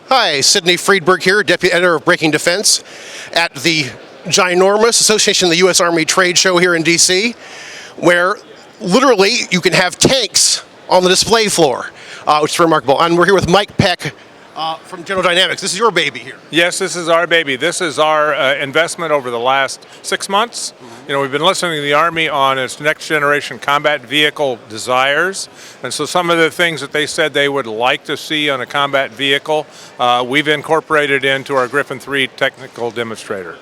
Hi, Sidney Friedberg here, Deputy Editor of Breaking Defense at the ginormous Association of the U.S. Army trade show here in D.C., where literally you can have tanks on the display floor, which is remarkable. And we're here with Mike Peck from General Dynamics. This is your baby here. Yes, this is our baby. This is our investment over the last 6 months. You know, we've been listening to the Army on its next generation combat vehicle desires. And so some of the things that they said they would like to see on a combat vehicle, we've incorporated into our Griffin 3 technical demonstrator.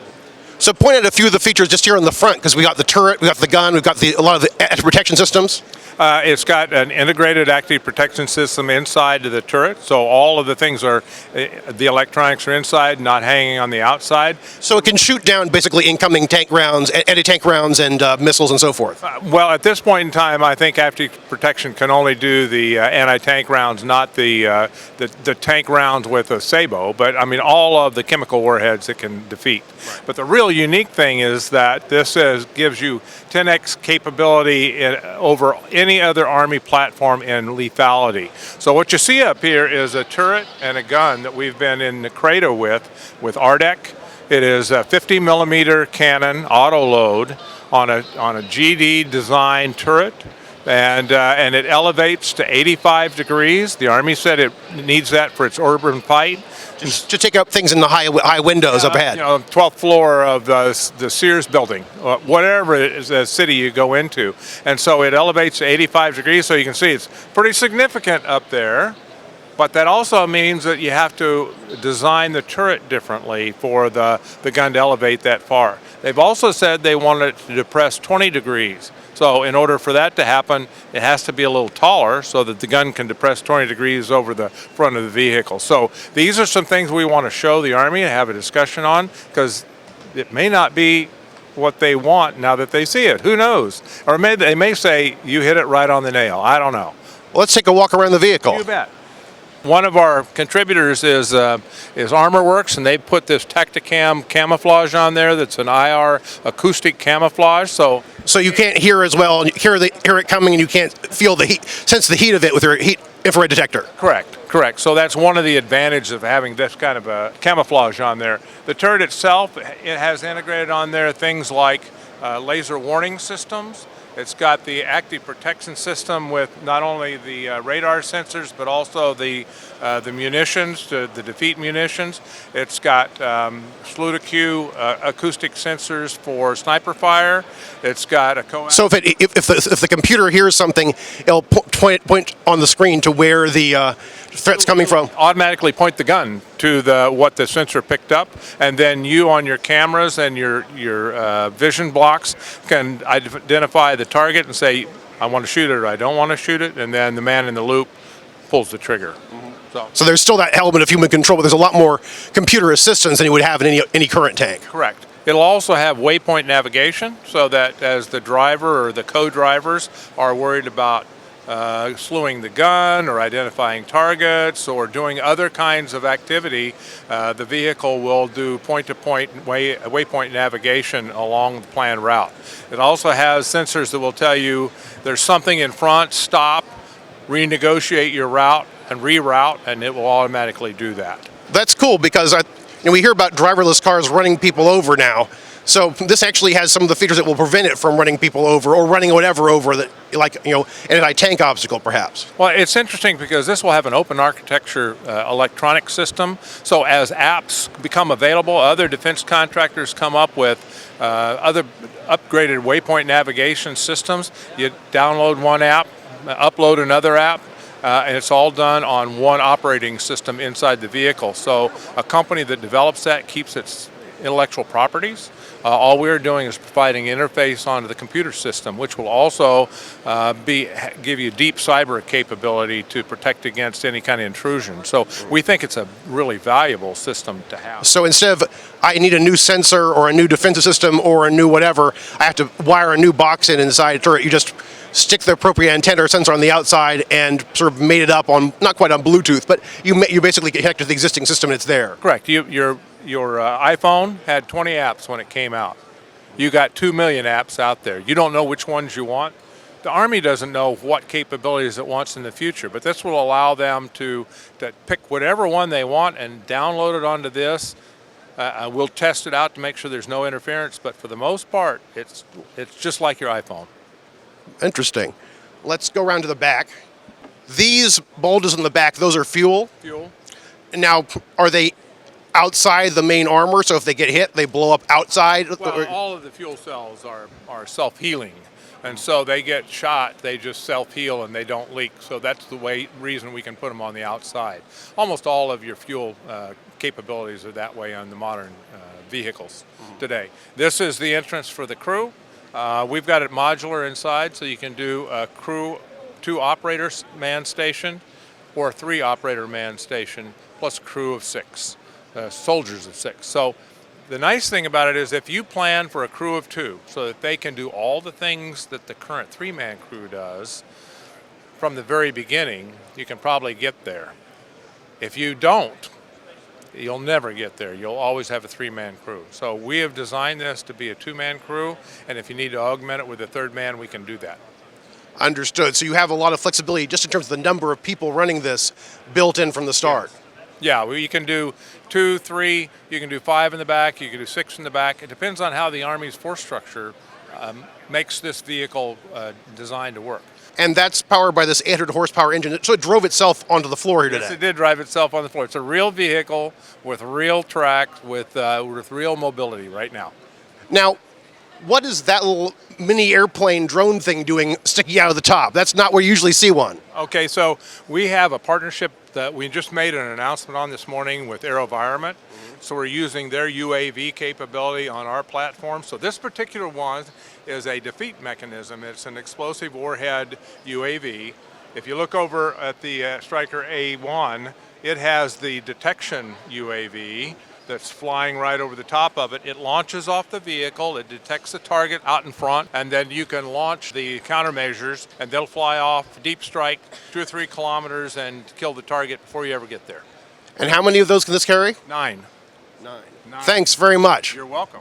So point out a few of the features just here on the front, because we got the turret, we got the gun, we've got a lot of the anti-protection systems. It's got an integrated active protection system inside of the turret, so all of the things are, the electronics are inside, not hanging on the outside. So it can shoot down basically incoming tank rounds, anti-tank rounds, and missiles and so forth. Well, at this point in time, I think active protection can only do the anti-tank rounds, not the tank rounds with a sabot, but I mean all of the chemical warheads it can defeat. Right. But the real unique thing is that this gives you 10x capability over any other Army platform in lethality. So what you see up here is a turret and a gun that we've been in the cradle with RDEC. It is a 50 millimeter cannon auto load on a GD design turret. And it elevates to 85 degrees. The Army said it needs that for its urban fight. Just to take out things in the high windows up ahead. You know, 12th floor of the Sears building, whatever it is, the city you go into. And so it elevates to 85 degrees, so you can see it's pretty significant up there. But that also means that you have to design the turret differently for the gun to elevate that far. They've also said they want it to depress 20 degrees. So in order for that to happen, it has to be a little taller so that the gun can depress 20 degrees over the front of the vehicle. So these are some things we want to show the Army and have a discussion on, because it may not be what they want now that they see it. Who knows? Or they may say, you hit it right on the nail. I don't know. Well, let's take a walk around the vehicle. You bet. One of our contributors is ArmorWorks, and they put this Tacticam camouflage on there that's an IR acoustic camouflage. So you can't hear as well, and hear it coming, and you can't feel the heat, sense the heat of it with your infrared detector. Correct. So that's one of the advantages of having this kind of a camouflage on there. The turret itself, it has integrated on there things like laser warning systems. It's got the active protection system with not only the radar sensors, but also the munitions, the defeat munitions. It's got SLUTA-Q acoustic sensors for sniper fire. It's got a So if the computer hears something, it'll point on the screen to where the threat's coming from. Automatically point the gun to what the sensor picked up, and then you on your cameras and your vision blocks can identify the target and say, I want to shoot it or I don't want to shoot it, and then the man in the loop pulls the trigger. So there's still that element of human control, but there's a lot more computer assistance than you would have in any current tank. Correct. It'll also have waypoint navigation, so that as the driver or the co-drivers are worried about slewing the gun or identifying targets or doing other kinds of activity, the vehicle will do point-to-point waypoint navigation along the planned route. It also has sensors that will tell you there's something in front, stop, renegotiate your route and reroute, and it will automatically do that. That's cool, because we hear about driverless cars running people over now. So this actually has some of the features that will prevent it from running people over or running whatever over, that, like, an anti-tank obstacle perhaps. Well, it's interesting because this will have an open architecture electronic system. So as apps become available, other defense contractors come up with other upgraded waypoint navigation systems. You download one app, upload another app, and it's all done on one operating system inside the vehicle. So a company that develops that keeps its intellectual properties. All we're doing is providing interface onto the computer system, which will also give you deep cyber capability to protect against any kind of intrusion. So we think it's a really valuable system to have. So instead of I need a new sensor or a new defensive system or a new whatever, I have to wire a new box inside a turret, you just stick the appropriate antenna or sensor on the outside and sort of made it up on, not quite on Bluetooth, but you basically connect to the existing system and it's there. Correct. Your iPhone had 20 apps when it came out. You got 2 million apps out there. You don't know which ones you want. The Army doesn't know what capabilities it wants in the future, but this will allow them to pick whatever one they want and download it onto this. We'll test it out to make sure there's no interference, but for the most part, it's just like your iPhone. Interesting. Let's go around to the back. These bulges in the back, those are fuel. Fuel. Now, are they outside the main armor, so if they get hit, they blow up outside? Well, all of the fuel cells are self-healing, and so they get shot, they just self-heal and they don't leak. So that's the reason we can put them on the outside. Almost all of your fuel capabilities are that way on the modern vehicles today. This is the entrance for the crew. We've got it modular inside, so you can do a crew 2 operator man station or 3 operator man station plus a crew of 6, soldiers of 6. So the nice thing about it is if you plan for a crew of 2 so that they can do all the things that the current 3-man crew does from the very beginning, you can probably get there. If you don't, you'll never get there. You'll always have a 3-man crew. So we have designed this to be a 2-man crew, and if you need to augment it with a 3rd man, we can do that. Understood. So you have a lot of flexibility just in terms of the number of people running this built in from the start. Yes. Yeah, you can do 2, 3, you can do 5 in the back, you can do 6 in the back. It depends on how the Army's force structure makes this vehicle designed to work. And that's powered by this 800 horsepower engine. So it drove itself onto the floor here today. Yes, it did drive itself on the floor. It's a real vehicle with real track, with real mobility right now. Now, what is that little mini airplane drone thing doing sticking out of the top? That's not where you usually see one. Okay, so we have a partnership that we just made an announcement on this morning with AeroVironment. So we're using their UAV capability on our platform. So this particular one is a defeat mechanism. It's an explosive warhead UAV. If you look over at the Stryker A1, it has the detection UAV that's flying right over the top of it. It launches off the vehicle, it detects the target out in front, and then you can launch the countermeasures, and they'll fly off deep strike 2 or 3 kilometers and kill the target before you ever get there. And how many of those can this carry? 9. 9. Thanks very much. You're welcome.